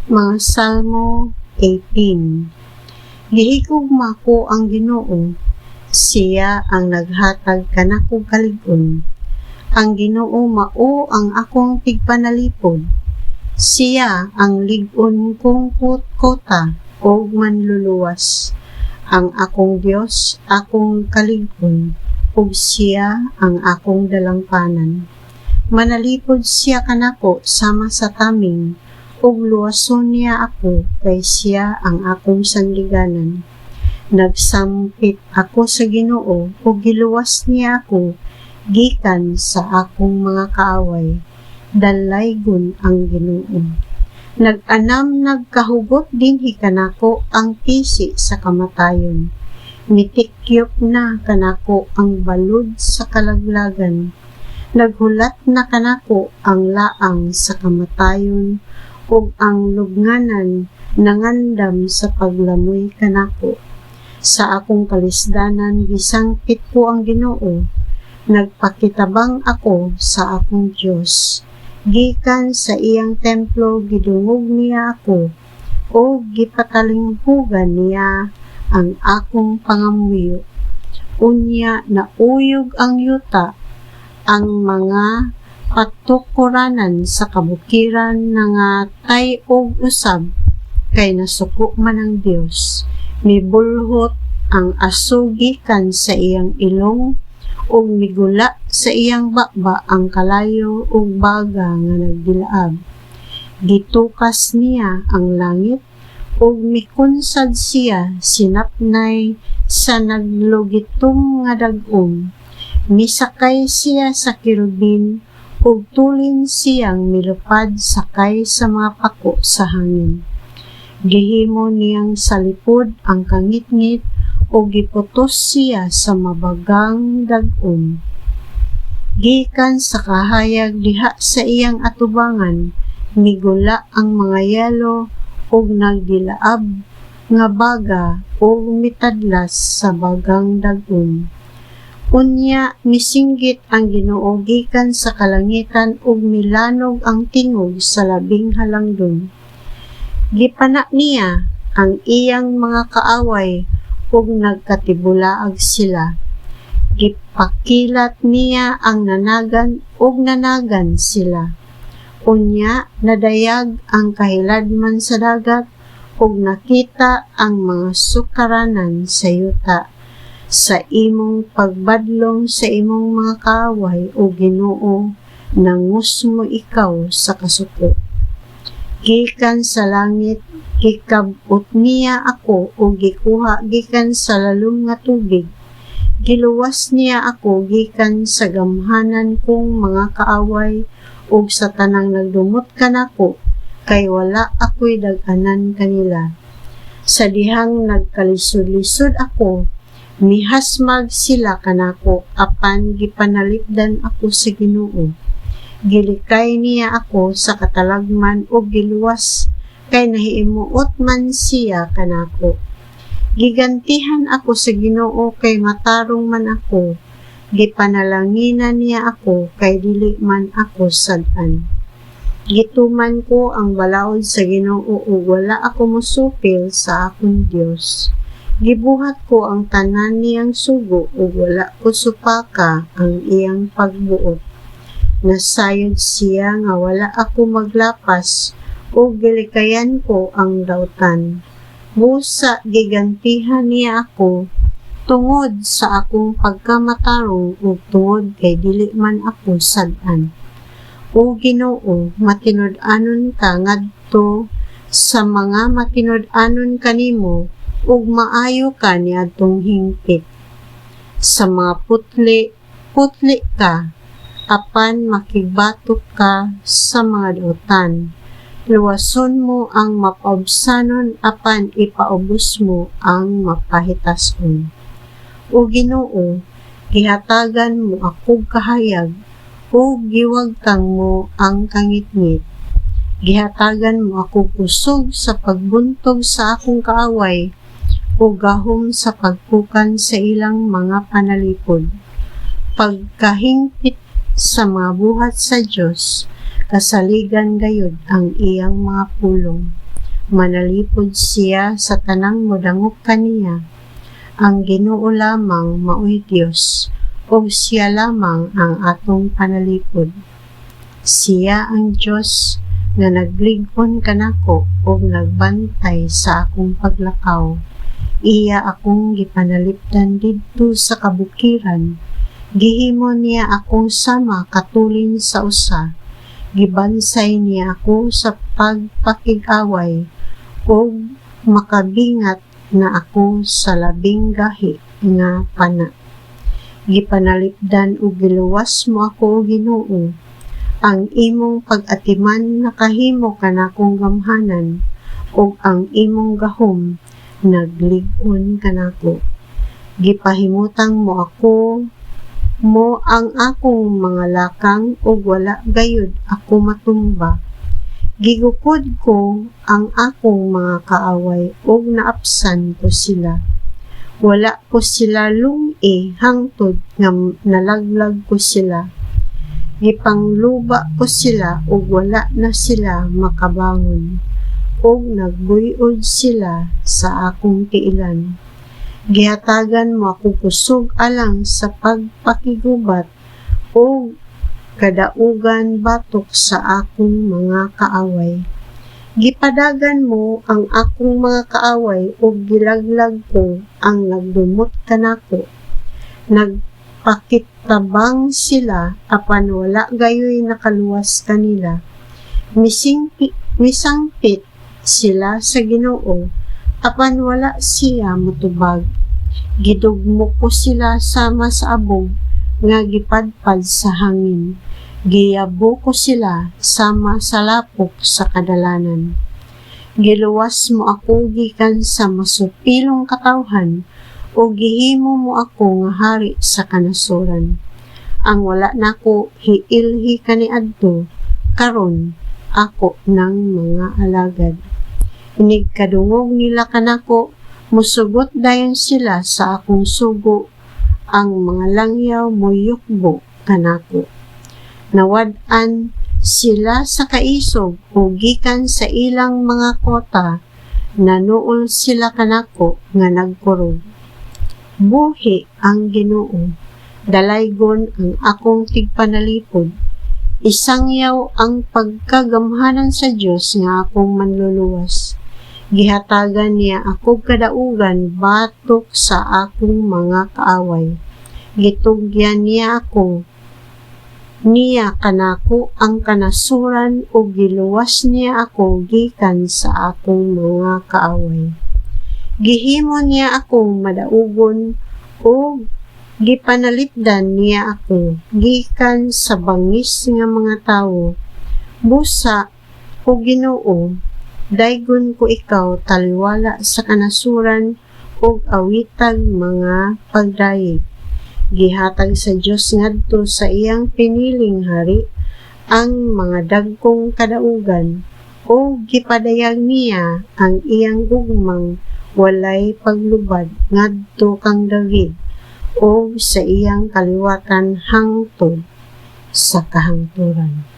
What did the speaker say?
Mga Salmo 18. Gihigugma ko ang Ginoo, siya ang naghatag kanako kalig-on. Ang Ginoo mao ang akong tigpanalipod, siya ang lig-on kong kota o manluluwas. Ang akong Dios akong kalig-on, ug siya ang akong dalangpanan. Manalipod siya kanako sama sa taming, ug luwason niya ako, kay siya ang akong sandiganan. Nagsampit ako sa Ginoo, ug giluwas niya ako gikan sa akong mga kaaway. Dalaygon ang Ginoo. Nag-anam nagkahugot dinhi kanako ang pisi sa kamatayon. Mitikyop na kanako ang balud sa kalaglagan. Naghulat na kanako ang laang sa kamatayon, ug ang lubnganan nangandam sa paglamoy kanako. Sa akong kalisdanan gisangpit ko ang Ginoo, nagpakitabang ako sa akong Dios. Gikan sa iyang templo gidungog niya ako, o gipatalinghugan niya ang akong pangamuyo. Unya nauyog ang yuta, ang mga patukuranan sa kabukiran nga tay og usab, kay nasuko man ang Dios. Mibulhot ang aso gikan sa iyang ilong, ug migula sa iyang bakba ang kalayo ug baga nga nagdilaab. Gitukas niya ang langit, ug mikunsad siya sinapnay sa naglugitom nga dag-om. Misakay siya sa kirubin, ug tulin siyang milupad sakay sa mga pako sa hangin. Gihimo niyang salipod ang kangit-ngit, ug giputos siya sa mabagang dag-om. Gikan sa kahayag diha sa iyang atubangan, migula ang mga yelo, ug nagdilaab nga baga ug mitadlas sa bagang dag-om. Unya misinggit ang Ginoo gikan sa kalangitan, ug milanog ang tingog sa labing halangdon. Gipana niya ang iyang mga kaaway, ug nagkatibulaag sila. Gipakilat niya ang nanagan, ug nanagan sila. Unya nadayag ang kahiladman sa dagat, ug nakita ang mga sukaranan sa yuta. Sa imong pagbadlong sa imong mga kaaway, o Ginoo, nangusmo ikaw sa kasuko. Gikan sa langit, gikab-ot niya ako, o gikuha gikan sa lalom nga tubig. Giluwas niya ako gikan sa gamhanan kong mga kaaway, ug sa tanang nagdumot kanako, kay wala ako'y dag-anan kanila. Sa dihang nagkalisod-lisod ako, mihasmag sila kanako, apan gipanalipdan ako sa Ginoo. Gilikay niya ako sa katalagman, ug giluwas, kay nahiimuot man siya kanako. Gigantihan ako sa Ginoo, kay matarong man ako. Gipanalanginan niya ako, kay dili man ako sad-an. Gituman ko ang balaod sa Ginoo, ug wala ako mosupil sa akong Dios. Gibuhat ko ang tanan niyang sugo, ug wala ko supaka ang iyang pagbuot. Nasayod siya nga wala ako maglapas, ug gilikayan ko ang dautan. Busa gigantihan niya ako, tungod sa akong pagkamatarong, ug tungod kay dili man ako sad-an. O Ginoo, matinud-anon ka ngadto sa mga matinud-anon kanimo, ug maayo ka niadtong hingpit. Sa mga putli ka, apan makibatok ka sa mga dautan. Luwason mo ang mapaubsanon, apan ipaubos mo ang mapahitason. O Ginoo, gihatagan mo akong kahayag, o giwagtang mo ang kangit-ngit. Gihatagan mo ako kusog sa pagbuntog sa akong kaaway, o gahom sa pagpukan sa ilang mga panalipod. Pagkahingpit sa mga buhat sa Dios, kasaligan gayud ang iyang mga pulong. manalipod siya sa tanang modangop kaniya. Ang Ginoo lamang maoy Dios, ug siya lamang ang atong panalipod. Siya ang Dios nga naglig-on kanako ug nagbantay sa akong paglakaw. Iya akong gipanalipdan didto sa kabukiran. Gihimo niya akong sama katulin sa usa. Gibansay niya ako sa pagpakig-away ug makabingat na ako sa labing gahi nga pana. Gipanalipdan ug giluwas mo ako, Ginoo. Ang imong pag-atiman nakahimo kanakong gamhanan ug ang imong gahom naglig-on kanako. Gipahimutang mo ako mo ang akong mga lakang ug wala gayud ako matumba. Gigukod ko ang akong mga kaaway ug naapsan ko sila. Wala ko sila lung-i hangtod nga nalaglag ko sila. Gipangluba ko sila ug wala na sila makabangon. Ug nagbuy-od sila sa akong tiilan. Gihatagan mo ako kusog alang sa pagpakigubat ug kadaugan batok sa akong mga kaaway. Gipadagan mo ang akong mga kaaway ug gilaglag ko ang nagdumot kanako. Nagpakitabang sila apan wala gayoy nakaluwas kanila. Misangpit sila sa Ginoo apan wala siya motubag. Gidugmo ko sila sama sa abog nga gipadpad sa hangin. Giyabo ko sila sama sa lapok sa kadalanan. Giluwas mo ako gikan sa masupilong katawhan o gihimo mo ako nga hari sa kanasuran. Ang wala nako hiilhi kaniadto karon ako ng mga alagad. Inig kadungog nila kanako, musugot dayon sila sa akong sugo. Ang mga langyaw mo yukbo kanako. Nawad-an sila sa kaisog o gikan sa ilang mga kota, nanuol sila kanako nga nagkurog. Buhi ang Ginoo, dalaygon ang akong tigpanalipod. Isangyaw ang pagkagamhanan sa Dios nga akong manluluwas. Gihatagan niya ako kadaugan batok sa akong mga kaaway. Gitugyan niya kanako ang kanasuran o giluwas niya ako gikan sa akong mga kaaway. Gihimo niya akong madaugon o gipanalipdan niya ako gikan sa bangis nga mga tawo. Busa o Ginoo, daygon ko ikaw taliwala sa kanasuran o awitag mga pagdayeg. Gihatag sa Dios ngadto sa iyang piniling hari ang mga dagkong kadaugan o gipadayag niya ang iyang gugmang walay paglubad ngadto kang David o sa iyang kaliwatan hangtod sa kahangturan.